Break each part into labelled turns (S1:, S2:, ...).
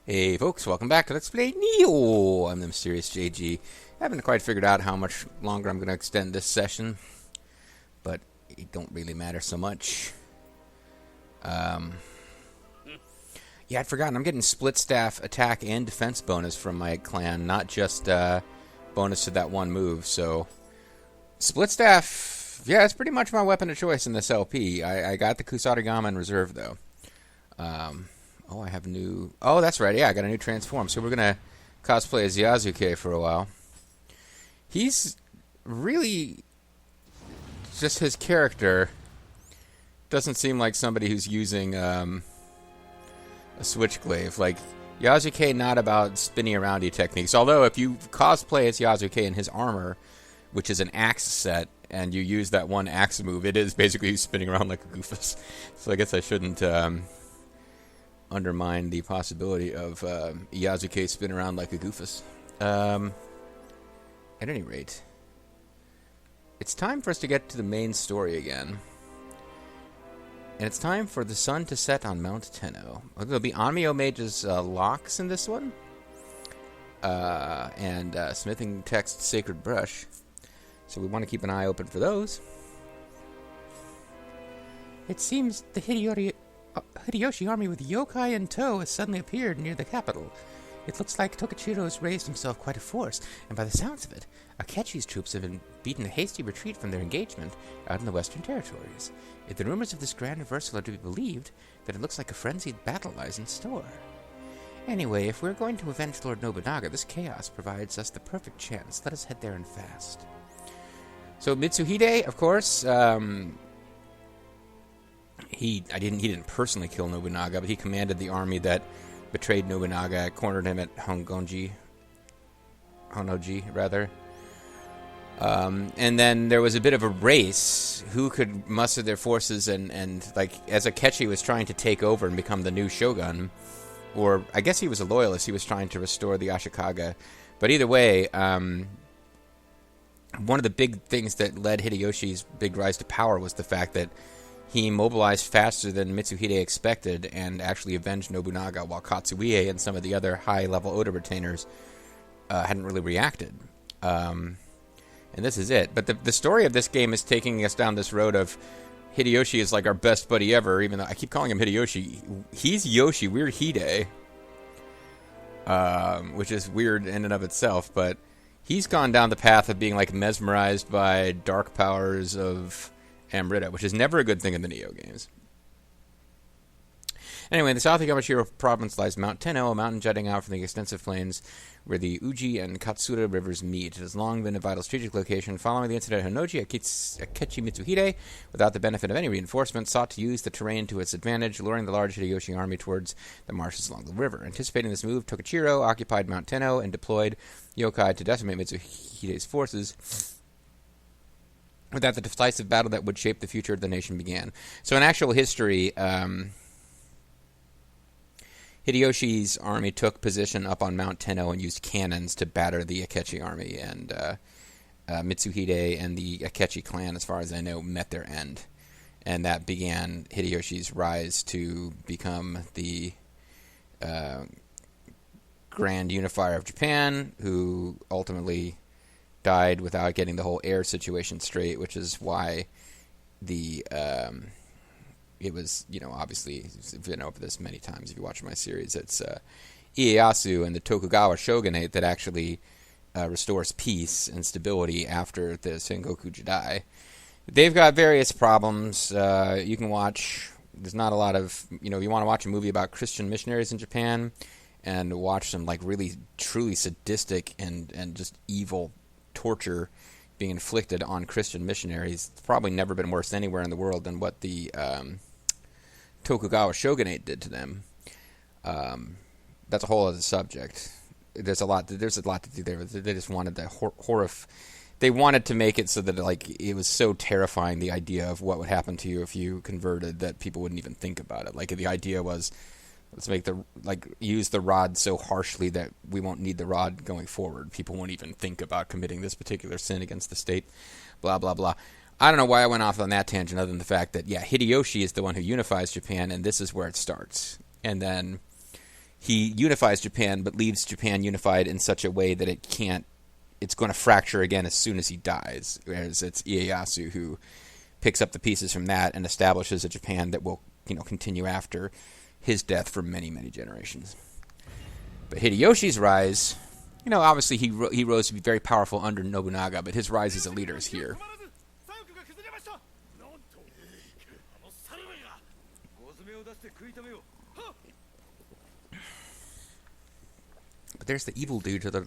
S1: Hey folks, welcome back to Let's Play Nioh! I'm the Mysterious JG. I haven't quite figured out how much longer I'm going to extend this session, but it don't really matter so much. Yeah, I'd forgotten. I'm getting split staff attack and defense bonus from my clan, not just bonus to that one move, so... Split staff, yeah, it's pretty much my weapon of choice in this LP. I got the Kusarigama in reserve, though. Oh, I have new... Oh, that's right. Yeah, I got a new transform. So we're going to cosplay as Yasuke for a while. He's really... Just his character doesn't seem like somebody who's using a switchglaive. Like, Yasuke not about spinning aroundy techniques. Although, if you cosplay as Yasuke in his armor, which is an axe set, and you use that one axe move, it is basically spinning around like a goofus. So I guess I shouldn't... undermine the possibility of Yasuke spin around like a goofus. At any rate, it's time for us to get to the main story again. And it's time for the sun to set on Mount Tenno. There'll be Onmyo Mage's locks in this one. And Smithing Text's Sacred Brush. So we want to keep an eye open for those. It seems the Hideyoshi army with yokai in tow has suddenly appeared near the capital. It looks like Tokichiro has raised himself quite a force, and by the sounds of it, Akechi's troops have been beaten a hasty retreat from their engagement out in the Western Territories. If the rumors of this grand reversal are to be believed, then it looks like a frenzied battle lies in store. Anyway, if we're going to avenge Lord Nobunaga, this chaos provides us the perfect chance. Let us head there and fast. So Mitsuhide, of course, He didn't personally kill Nobunaga, but he commanded the army that betrayed Nobunaga, cornered him at Honoji, rather. And then there was a bit of a race who could muster their forces and like, as Akechi was trying to take over and become the new shogun, or I guess he was a loyalist, he was trying to restore the Ashikaga. But either way, one of the big things that led Hideyoshi's big rise to power was the fact that he mobilized faster than Mitsuhide expected and actually avenged Nobunaga, while Katsuie and some of the other high-level Oda retainers hadn't really reacted. And this is it. But the story of this game is taking us down this road of Hideyoshi is like our best buddy ever, even though I keep calling him Hideyoshi. He's Yoshi, we're Hide. Which is weird in and of itself, but he's gone down the path of being like mesmerized by dark powers of Amrita, which is never a good thing in the Nioh games. Anyway, in the south of Yamashiro province lies Mount Tenno, a mountain jutting out from the extensive plains where the Uji and Katsura rivers meet. It has long been a vital strategic location. Following the incident at Honoji, Akechi Mitsuhide, without the benefit of any reinforcement, sought to use the terrain to its advantage, luring the large Hideyoshi army towards the marshes along the river. Anticipating this move, Tokichiro occupied Mount Tenno and deployed yokai to decimate Mitsuhide's forces. With that, the decisive battle that would shape the future of the nation began. So in actual history, Hideyoshi's army took position up on Mount Tenno and used cannons to batter the Akechi army, and Mitsuhide and the Akechi clan, as far as I know, met their end. And that began Hideyoshi's rise to become the Grand Unifier of Japan, who ultimately died without getting the whole heir situation straight, which is why the it was, obviously, I've been over this many times if you watch my series, it's Ieyasu and the Tokugawa shogunate that actually restores peace and stability after the Sengoku Jidai. They've got various problems. You can watch, there's not a lot of, you want to watch a movie about Christian missionaries in Japan and watch some like really truly sadistic and just evil torture being inflicted on Christian missionaries. It's probably never been worse anywhere in the world than what the Tokugawa shogunate did to them. That's a whole other subject. There's a lot to do there. They just wanted the they wanted to make it so that it was so terrifying, the idea of what would happen to you if you converted, that people wouldn't even think about it. Like, the idea was, let's make use the rod so harshly that we won't need the rod going forward. People won't even think about committing this particular sin against the state. Blah, blah, blah. I don't know why I went off on that tangent other than the fact that, Hideyoshi is the one who unifies Japan, and this is where it starts. And then he unifies Japan, but leaves Japan unified in such a way that it's going to fracture again as soon as he dies. Whereas it's Ieyasu who picks up the pieces from that and establishes a Japan that will, continue after his death for many, many generations. But Hideyoshi's rise, obviously he rose to be very powerful under Nobunaga, but his rise as a leader is here. But there's the evil dude to the...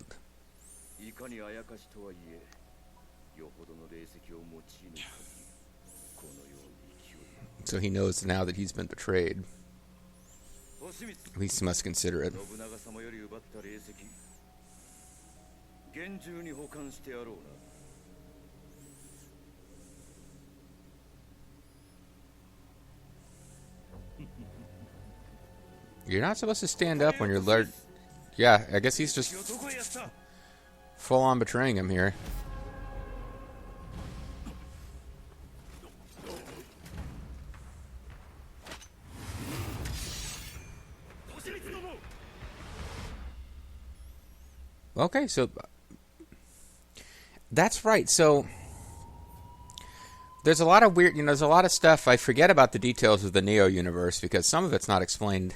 S1: So he knows now that he's been betrayed. At least he must consider it. You're not supposed to stand up when you're Lord. Yeah, I guess he's just full on betraying him here. Okay, so that's right. So there's a lot of weird, there's a lot of stuff. I forget about the details of the Nioh universe because some of it's not explained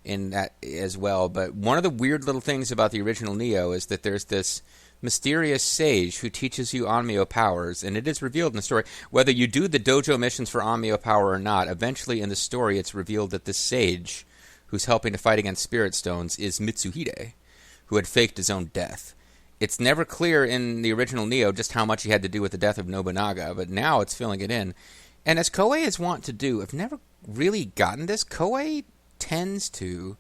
S1: in that as well. But one of the weird little things about the original Nioh is that there's this mysterious sage who teaches you Onmyo powers, and it is revealed in the story. Whether you do the dojo missions for Onmyo power or not, eventually in the story it's revealed that this sage who's helping to fight against spirit stones is Mitsuhide, who had faked his own death. It's never clear in the original Nioh just how much he had to do with the death of Nobunaga, but now it's filling it in. And as Koei is wont to do, I've never really gotten this. Koei tends to...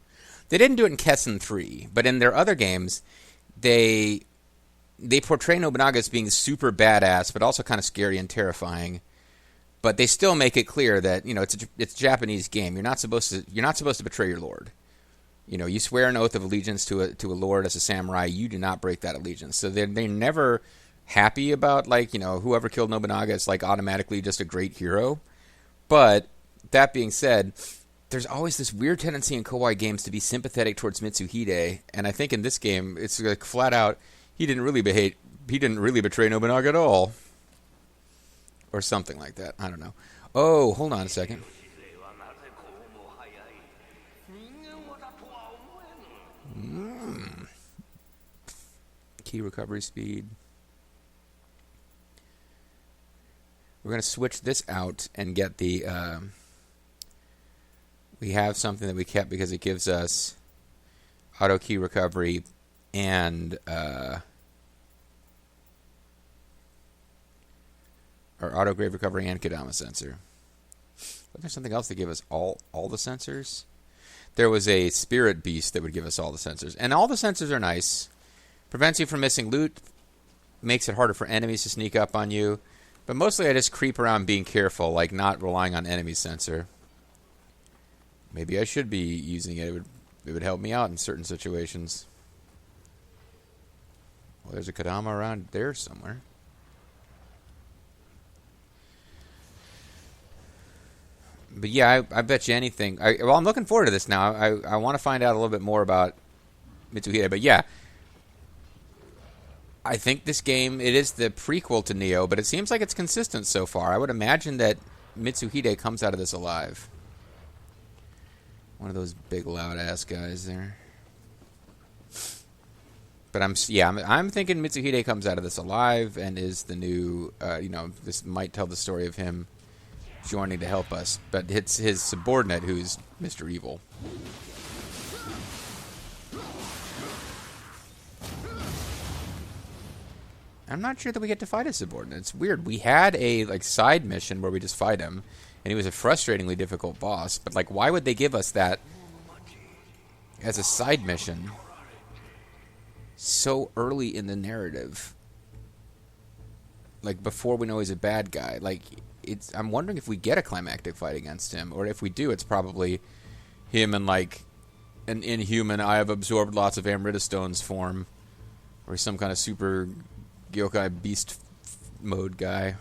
S1: They didn't do it in Kessen 3, but in their other games, they portray Nobunaga as being super badass, but also kind of scary and terrifying. But they still make it clear that, it's a Japanese game. You're not supposed to betray your lord. You swear an oath of allegiance to a lord as a samurai. You do not break that allegiance. So they're never happy about, whoever killed Nobunaga is, automatically just a great hero. But that being said, there's always this weird tendency in Koei games to be sympathetic towards Mitsuhide. And I think in this game, it's flat out, he didn't really betray Nobunaga at all. Or something like that. I don't know. Oh, hold on a second. Key recovery speed. We're going to switch this out and get the... we have something that we kept because it gives us auto key recovery and... or auto grave recovery and Kodama sensor. But there's something else that gave us all the sensors. There was a spirit beast that would give us all the sensors. And all the sensors are nice. Prevents you from missing loot. Makes it harder for enemies to sneak up on you. But mostly I just creep around being careful, not relying on enemy sensor. Maybe I should be using it. It would help me out in certain situations. Well, there's a Kodama around there somewhere. But yeah, I bet you anything. I'm looking forward to this now. I want to find out a little bit more about Mitsuhide. But yeah, I think this game, it is the prequel to Nioh, but it seems like it's consistent so far. I would imagine that Mitsuhide comes out of this alive. One of those big loud-ass guys there. But I'm thinking Mitsuhide comes out of this alive and is the new, this might tell the story of him joining to help us, but it's his subordinate who's Mr. Evil. I'm not sure that we get to fight his subordinate. It's weird. We had a side mission where we just fight him, and he was a frustratingly difficult boss. But why would they give us that as a side mission so early in the narrative? Before we know he's a bad guy. I'm wondering if we get a climactic fight against him, or if we do, it's probably him in an inhuman I have absorbed lots of Amrita stones form, or some kind of super Gyokai beast mode guy,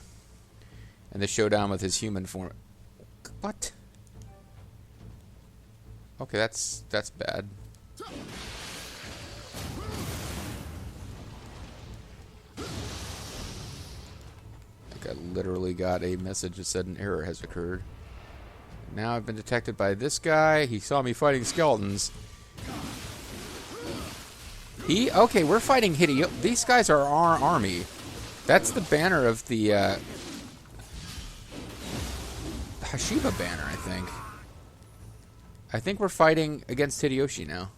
S1: and the showdown with his human form. What? Okay, that's bad. I literally got a message that said an error has occurred. Now I've been detected by this guy. He saw me fighting skeletons. Okay, we're fighting Hideo. These guys are our army. That's the banner of the Hashiba banner, I think. I think we're fighting against Hideyoshi now.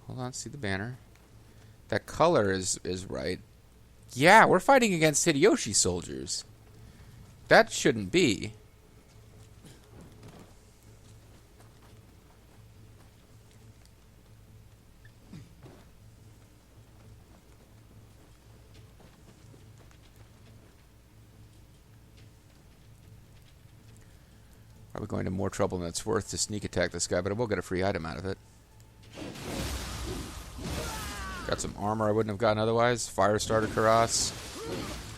S1: Hold on, see the banner. That color is right. Yeah, we're fighting against Hideyoshi soldiers. That shouldn't be. Probably going to more trouble than it's worth to sneak attack this guy, but I will get a free item out of it. Got some armor I wouldn't have gotten otherwise. Firestarter Karas.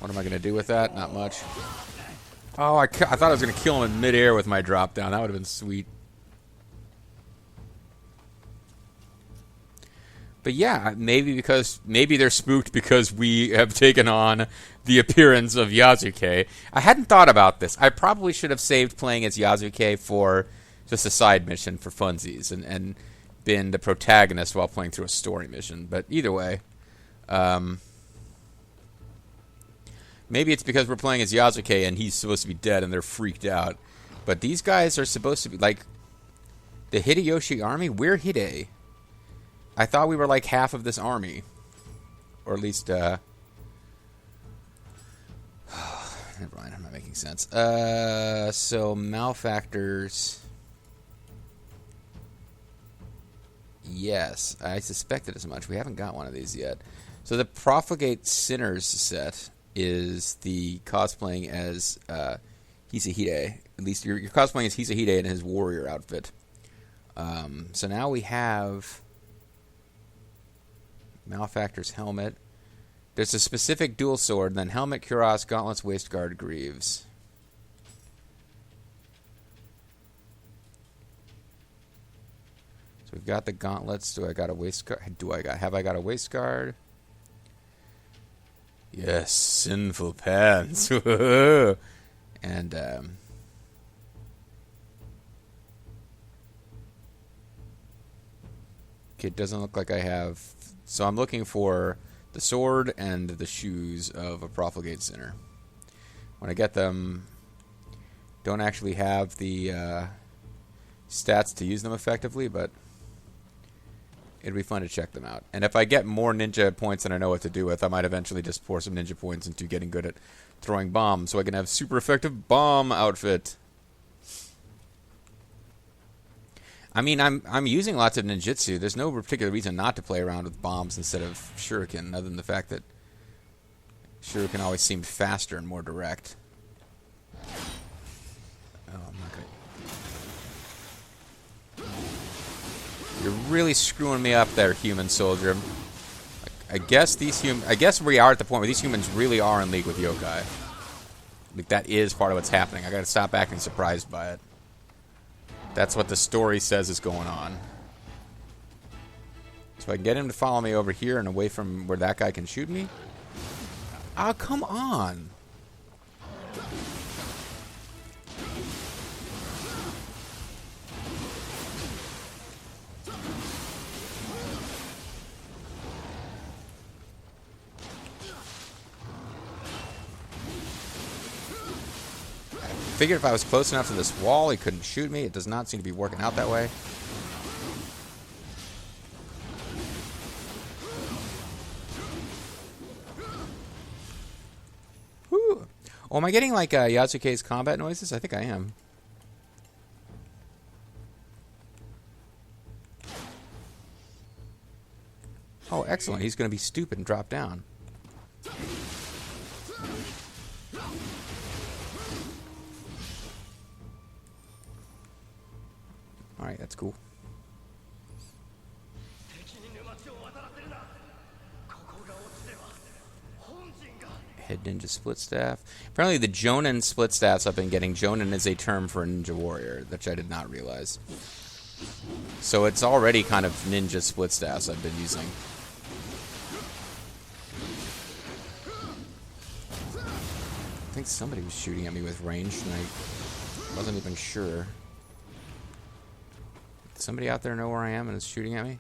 S1: What am I going to do with that? Not much. Oh, I thought I was going to kill him in midair with my drop down. That would have been sweet. But yeah, maybe they're spooked because we have taken on the appearance of Yasuke. I hadn't thought about this. I probably should have saved playing as Yasuke for just a side mission for funsies and been the protagonist while playing through a story mission. But either way, maybe it's because we're playing as Yasuke and he's supposed to be dead and they're freaked out. But these guys are supposed to be like the Hideyoshi army. We're Hide. I thought we were like half of this army. Or at least, never mind, I'm not making sense. So, malefactors. Yes, I suspected as much. We haven't got one of these yet. So, the Profligate Sinners set is the cosplaying as Hisahide. At least you're cosplaying as Hisahide in his warrior outfit. So, now we have Malefactor's helmet. There's a specific dual sword, then helmet, cuirass, gauntlets, waistguard, greaves. So we've got the gauntlets. Do I got a waistguard? Have I got a waistguard? Yes, sinful pants. And okay, it doesn't look like I have. So I'm looking for the sword and the shoes of a Profligate Sinner. When I get them, don't actually have the stats to use them effectively, but it'd be fun to check them out. And if I get more ninja points than I know what to do with, I might eventually just pour some ninja points into getting good at throwing bombs, so I can have super effective bomb outfit. I mean, I'm using lots of ninjutsu. There's no particular reason not to play around with bombs instead of shuriken, other than the fact that shuriken always seemed faster and more direct. Oh, I'm not gonna. You're really screwing me up there, human soldier. I guess we are at the point where these humans really are in league with yokai. Like that is part of what's happening. I gotta stop acting surprised by it. That's what the story says is going on. So I can get him to follow me over here and away from where that guy can shoot me? Oh, come on. Figured if I was close enough to this wall, he couldn't shoot me. It does not seem to be working out that way. Whew. Oh, am I getting like Yasuke's combat noises? I think I am. Oh, excellent. He's going to be stupid and drop down. Alright, that's cool. Head ninja split staff. Apparently the Jonin split staffs I've been getting. Jonin is a term for a ninja warrior, which I did not realize. So it's already kind of ninja split staffs I've been using. I think somebody was shooting at me with range, and I wasn't even sure. Does somebody out there know where I am and is shooting at me?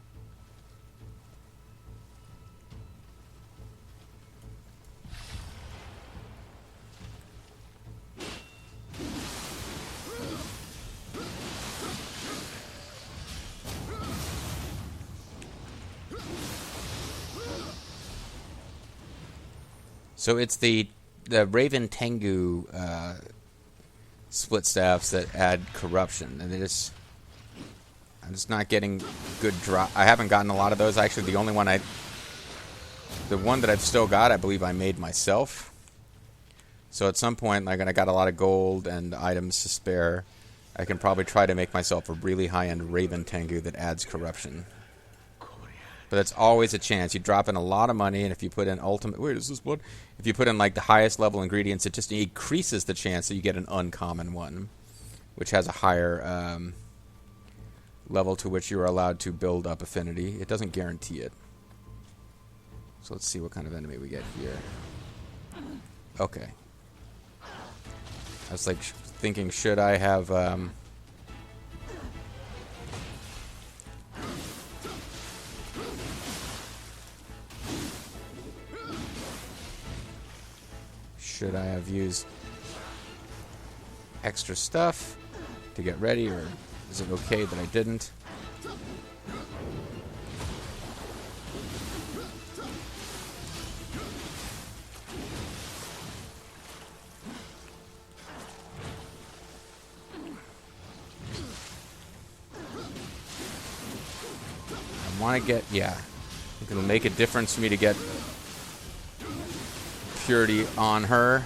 S1: So it's the Raven Tengu split staffs that add corruption, and I'm just not getting good drop. I haven't gotten a lot of those. Actually, the one that I've still got, I believe I made myself. So at some point, like, when I got a lot of gold and items to spare, I can probably try to make myself a really high-end Raven Tengu that adds corruption. But that's always a chance. You drop in a lot of money, and if you put in ultimate... Wait, is this blood? If you put in, like, the highest level ingredients, it just increases the chance that you get an uncommon one, which has a higher level to which you're allowed to build up affinity. It doesn't guarantee it. So let's see what kind of enemy we get here. Okay. I was, like, thinking, should I have... Should I have used extra stuff to get ready, or is it okay that I didn't? I want to get, yeah. I think it'll make a difference for me to get purity on her.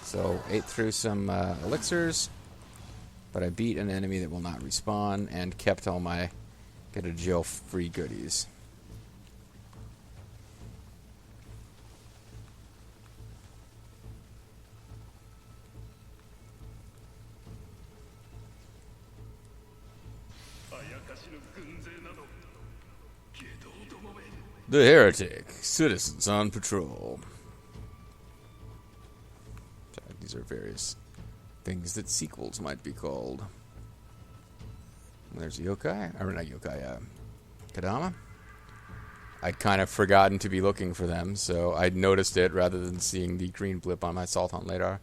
S1: So, ate through some elixirs, but I beat an enemy that will not respawn and kept all my get a jail free goodies. The heretic, citizens on patrol. These are various things that sequels might be called. There's yokai, or not yokai, Kadama. I'd kind of forgotten to be looking for them, so I'd noticed it rather than seeing the green blip on my Salt Hunt radar.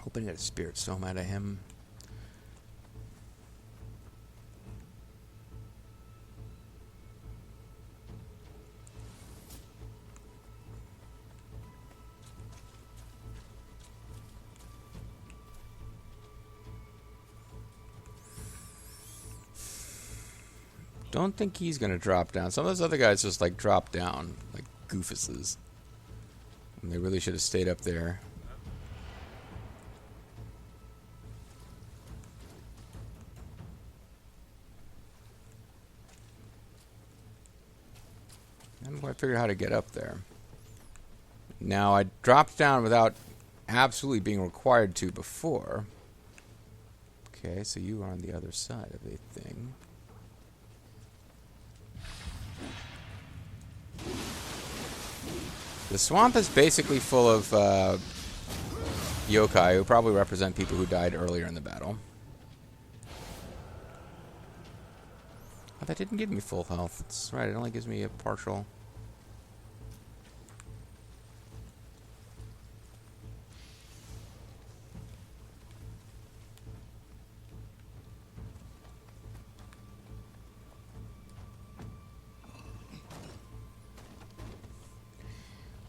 S1: Hoping that spirit so mad at him. Don't think he's gonna drop down. Some of those other guys just like drop down like goofuses. And they really should have stayed up there. I'm going to figure out how to get up there. Now, I dropped down without absolutely being required to before. Okay, so you are on the other side of the thing. The swamp is basically full of yokai, who probably represent people who died earlier in the battle. Oh, that didn't give me full health. That's right, it only gives me a partial.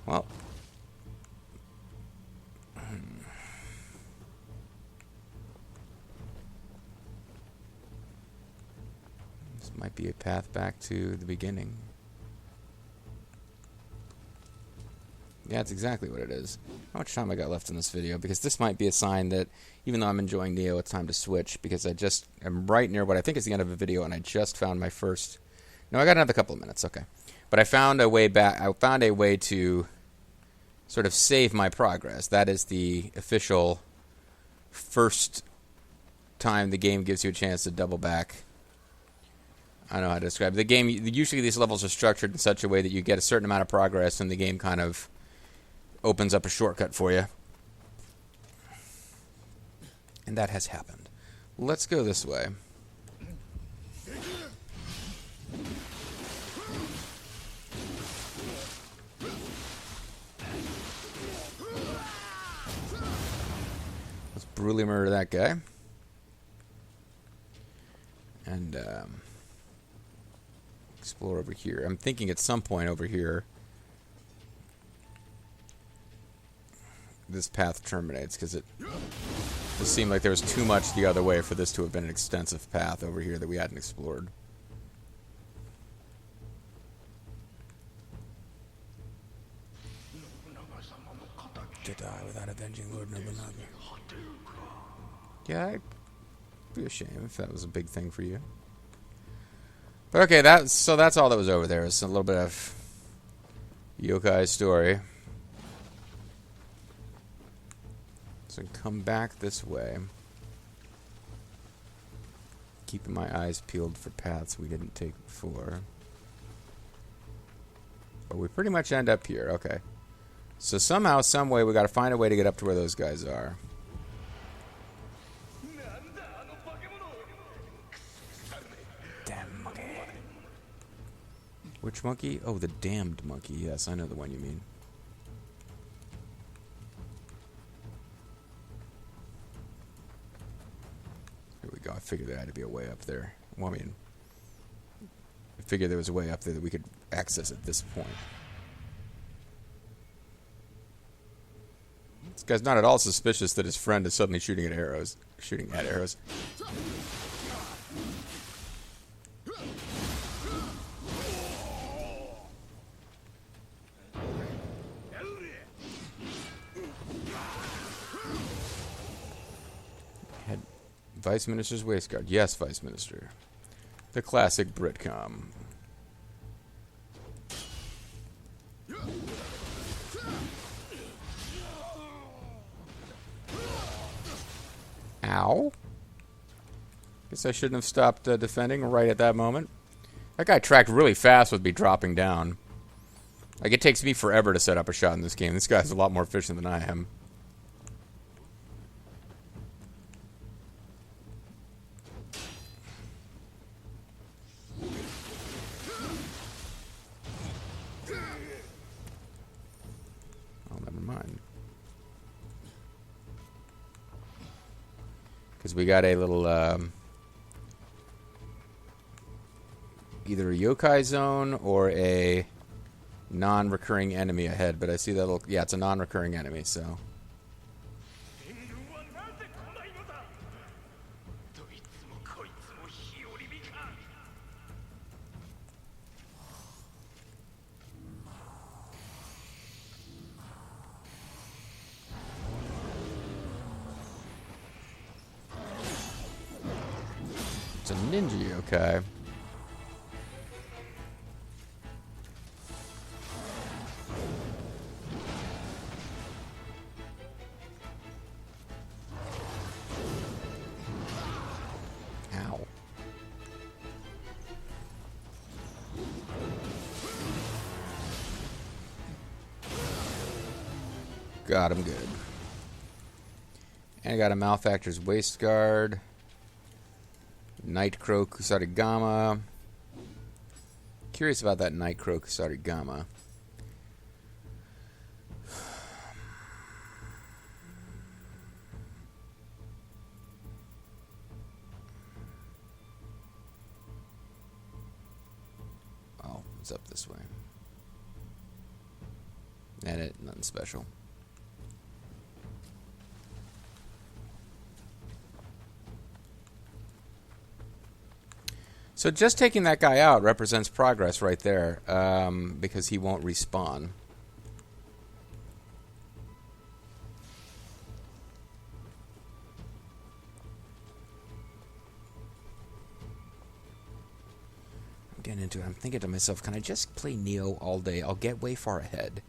S1: Well. This might be a path back to the beginning. Yeah, that's exactly what it is. How much time I got left in this video? Because this might be a sign that, even though I'm enjoying Nioh, it's time to switch. Because I just am right near what I think is the end of a video, and I just found my first... No, I got another couple of minutes, okay. But I found a way back. I found a way to sort of save my progress. That is the official first time the game gives you a chance to double back. I don't know how to describe it. The game, usually these levels are structured in such a way that you get a certain amount of progress and the game kind of opens up a shortcut for you. And that has happened. Let's go this way. Let's brutally murder that guy. And explore over here. I'm thinking at some point over here this path terminates, because it just seemed like there was too much the other way for this to have been an extensive path over here that we hadn't explored. To die without avenging Lord Nobunaga. Yeah, I'd be ashamed if that was a big thing for you. But okay, that's all that was over there. It's a little bit of yokai story. So come back this way. Keeping my eyes peeled for paths we didn't take before. But we pretty much end up here. Okay. So somehow, some way, we got to find a way to get up to where those guys are. Damn monkey. Which monkey? Oh, the damned monkey. Yes, I know the one you mean. Here we go. I figured there had to be a way up there. Well, I mean, I figured there was a way up there that we could access at this point. This guy's not at all suspicious that his friend is suddenly shooting at arrows. Head Vice Minister's waistguard. Yes, Vice Minister. The classic Britcom. Ow. Guess I shouldn't have stopped defending right at that moment. That guy tracked really fast with me dropping down. Like, it takes me forever to set up a shot in this game. This guy's a lot more efficient than I am. Oh, never mind. Because we got a little, either a yokai zone or a non-recurring enemy ahead. But I see that little, yeah, it's a non-recurring enemy, so. It's a ninja yokai. Ow. Got him good. And I got a Malefactor's Waist Guard. Nightcrow Kusarigama. Curious about that Nightcrow Kusarigama. Oh, it's up this way. Edit, nothing special. So just taking that guy out represents progress right there, because he won't respawn. I'm getting into it. I'm thinking to myself, can I just play Nioh all day? I'll get way far ahead.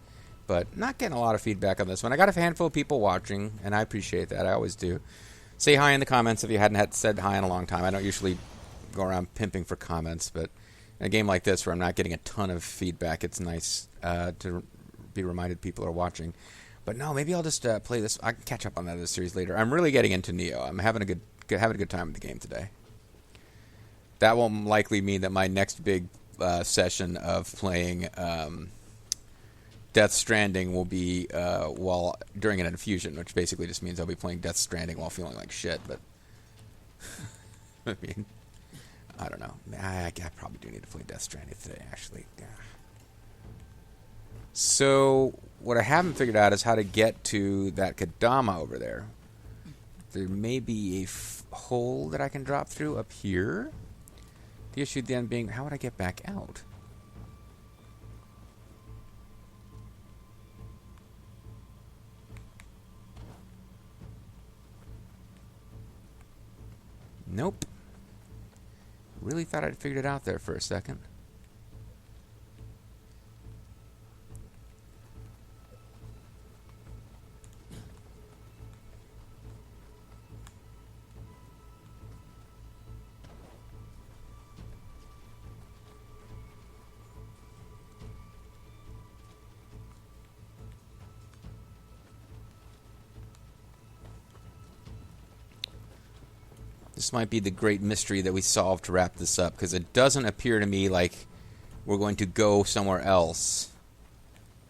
S1: But not getting a lot of feedback on this one. I got a handful of people watching, and I appreciate that. I always do. Say hi in the comments if you hadn't said hi in a long time. I don't usually go around pimping for comments, but in a game like this where I'm not getting a ton of feedback, it's nice to be reminded people are watching. But no, maybe I'll just play this. I can catch up on that in the series later. I'm really getting into Nioh. I'm having a good time with the game today. That will likely mean that my next big session of playing Death Stranding will be during an infusion, which basically just means I'll be playing Death Stranding while feeling like shit. But I mean, I don't know. I probably do need to play Death Stranding today, actually. Yeah. So what I haven't figured out is how to get to that Kadama over there. There may be a hole that I can drop through up here. The issue then being, how would I get back out? Nope. Really thought I'd figured it out there for a second. This might be the great mystery that we solve to wrap this up, because it doesn't appear to me like we're going to go somewhere else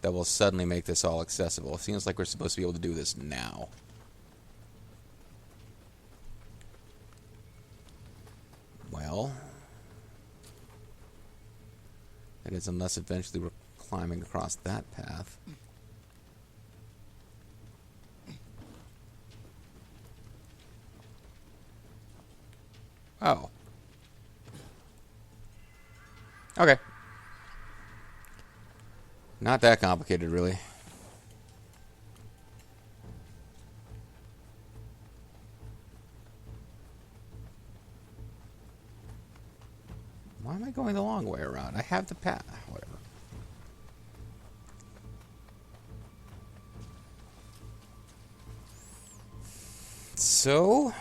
S1: that will suddenly make this all accessible. It seems like we're supposed to be able to do this now. Well, that is, unless eventually we're climbing across that path. Oh. Okay. Not that complicated, really. Why am I going the long way around? I have the path. Whatever. So...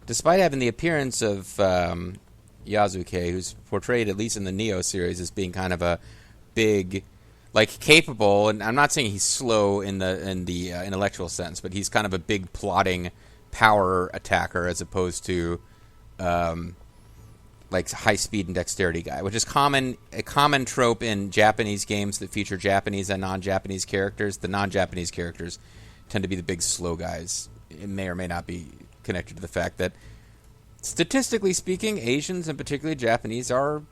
S1: despite having the appearance of Yasuke, who's portrayed, at least in the Nioh series, as being kind of a big, like, capable, and I'm not saying he's slow in the intellectual sense, but he's kind of a big plotting power attacker as opposed to like high speed and dexterity guy, which is a common trope in Japanese games that feature Japanese and non-Japanese characters. The non-Japanese characters tend to be the big slow guys. It may or may not be connected to the fact that, statistically speaking, Asians and particularly Japanese are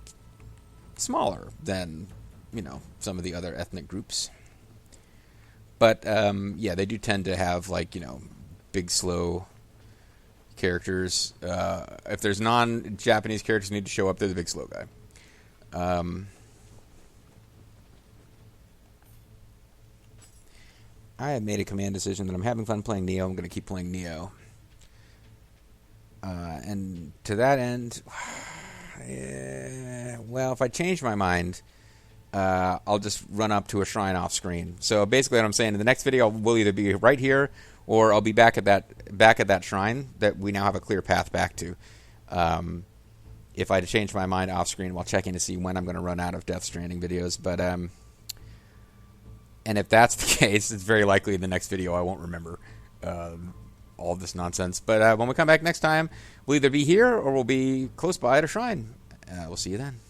S1: smaller than, you know, some of the other ethnic groups. But yeah, they do tend to have, like, you know, big slow characters. If there's non-Japanese characters who need to show up, they're the big slow guy. I have made a command decision that I'm having fun playing Nioh. I'm going to keep playing Nioh. And to that end, well, if I change my mind, I'll just run up to a shrine off screen. So basically what I'm saying, in the next video, we'll either be right here, or I'll be back at that shrine that we now have a clear path back to. If I change my mind off screen while checking to see when I'm going to run out of Death Stranding videos. But And if that's the case, it's very likely in the next video I won't remember all of this nonsense. But when we come back next time, we'll either be here or we'll be close by at a shrine. We'll see you then.